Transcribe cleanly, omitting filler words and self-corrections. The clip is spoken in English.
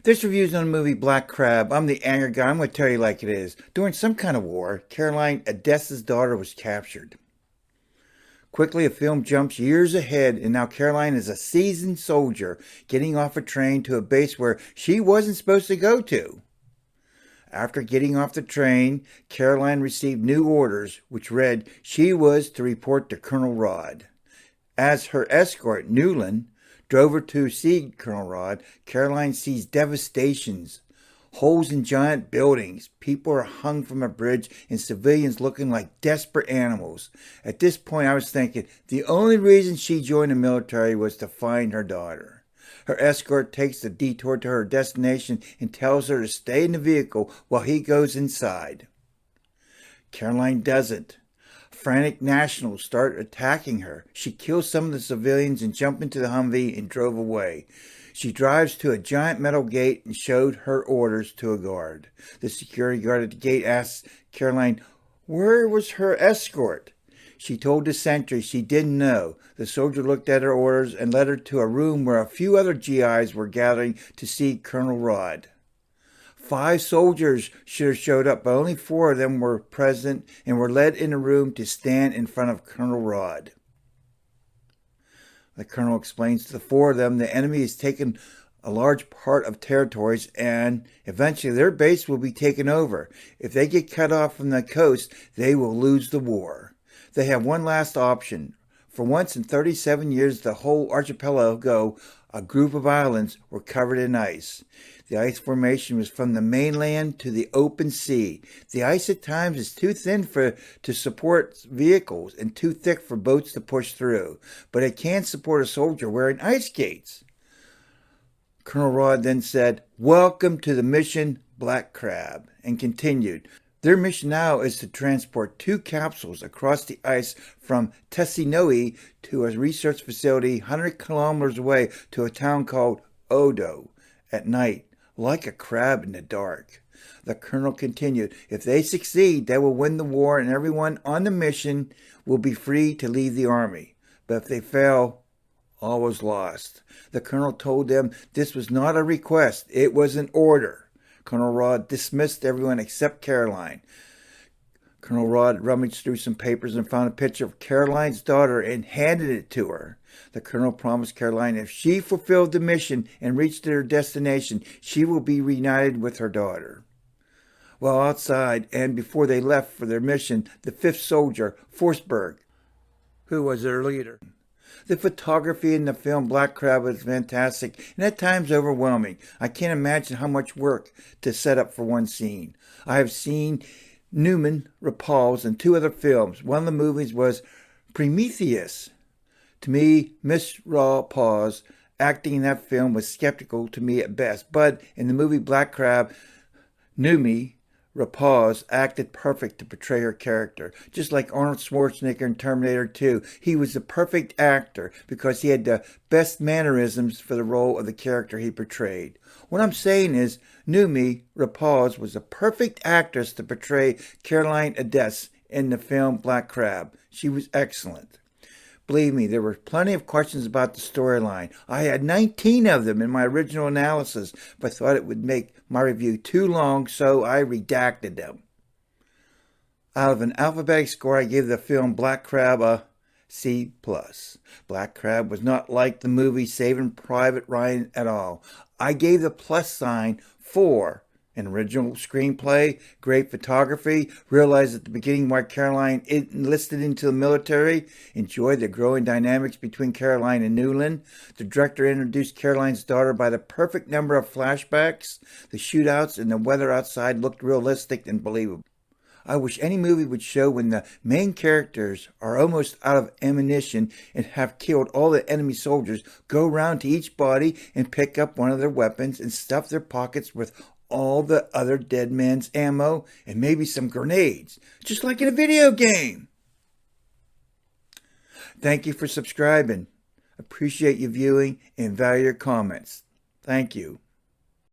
This review's on the movie Black Crab. I'm the anger guy. I'm going to tell you like it is. During some kind of war, Caroline Edessa's daughter was captured. Quickly, the film jumps years ahead, and now Caroline is a seasoned soldier getting off a train to a base where she wasn't supposed to go to. After getting off the train, Caroline received new orders, which read she was to report to Colonel Rod. As her escort, Newland, drove her to see Colonel Rod, Caroline sees devastations, holes in giant buildings, people are hung from a bridge, and civilians looking like desperate animals. At this point, I was thinking the only reason she joined the military was to find her daughter. Her escort takes the detour to her destination and tells her to stay in the vehicle while he goes inside. Caroline doesn't. Frantic nationals start attacking her. She kills some of the civilians and jumped into the Humvee and drove away. She drives to a giant metal gate and showed her orders to a guard. The security guard at the gate asks Caroline where was her escort. She told the sentry she didn't know. The soldier looked at her orders and led her to a room where a few other GIs were gathering to see Colonel Rod. 5 soldiers should have showed up, but only 4 of them were present and were led in a room to stand in front of Colonel Rod. The colonel explains to the 4 of them the enemy has taken a large part of territories and eventually their base will be taken over. If they get cut off from the coast, they will lose the war. They have one last option. For once in 37 years, the whole archipelago, a group of islands, were covered in ice. The ice formation was from the mainland to the open sea. The ice at times is too thin to support vehicles and too thick for boats to push through, but it can support a soldier wearing ice skates. Colonel Rod then said, "Welcome to the mission Black Crab," and continued, "Their mission now is to transport 2 capsules across the ice from Tessinoi to a research facility 100 kilometers away to a town called Odo at night, like a crab in the dark." The colonel continued, "If they succeed, they will win the war and everyone on the mission will be free to leave the army. But if they fail, all was lost." The colonel told them this was not a request, it was an order. Colonel Rod dismissed everyone except Caroline. Colonel Rod rummaged through some papers and found a picture of Caroline's daughter and handed it to her. The colonel promised Caroline if she fulfilled the mission and reached her destination, she will be reunited with her daughter. While outside, and before they left for their mission, the 5th soldier, Forsberg, who was their leader. The photography in the film Black Crab was fantastic and at times overwhelming. I can't imagine how much work to set up for one scene. I have seen Noomi Rapace in 2 other films. One of the movies was Prometheus. To me, Miss Rapace acting in that film was skeptical to me at best, but in the movie Black Crab, Noomi Rapace acted perfect to portray her character. Just like Arnold Schwarzenegger in Terminator 2, he was the perfect actor because he had the best mannerisms for the role of the character he portrayed. What I'm saying is, Noomi Rapace was a perfect actress to portray Caroline Edessa in the film Black Crab. She was excellent. Believe me, there were plenty of questions about the storyline. I had 19 of them in my original analysis, but thought it would make my review too long, so I redacted them. Out of an alphabetic score, I gave the film Black Crab a C+. Black Crab was not like the movie Saving Private Ryan at all. I gave the plus sign for an original screenplay, great photography, realized at the beginning why Caroline enlisted into the military, enjoyed the growing dynamics between Caroline and Newland. The director introduced Caroline's daughter by the perfect number of flashbacks. The shootouts and the weather outside looked realistic and believable. I wish any movie would show when the main characters are almost out of ammunition and have killed all the enemy soldiers, go around to each body and pick up one of their weapons and stuff their pockets with all the other dead man's ammo and maybe some grenades, just like in a video game. Thank you for subscribing. Appreciate you viewing and value your comments. Thank you.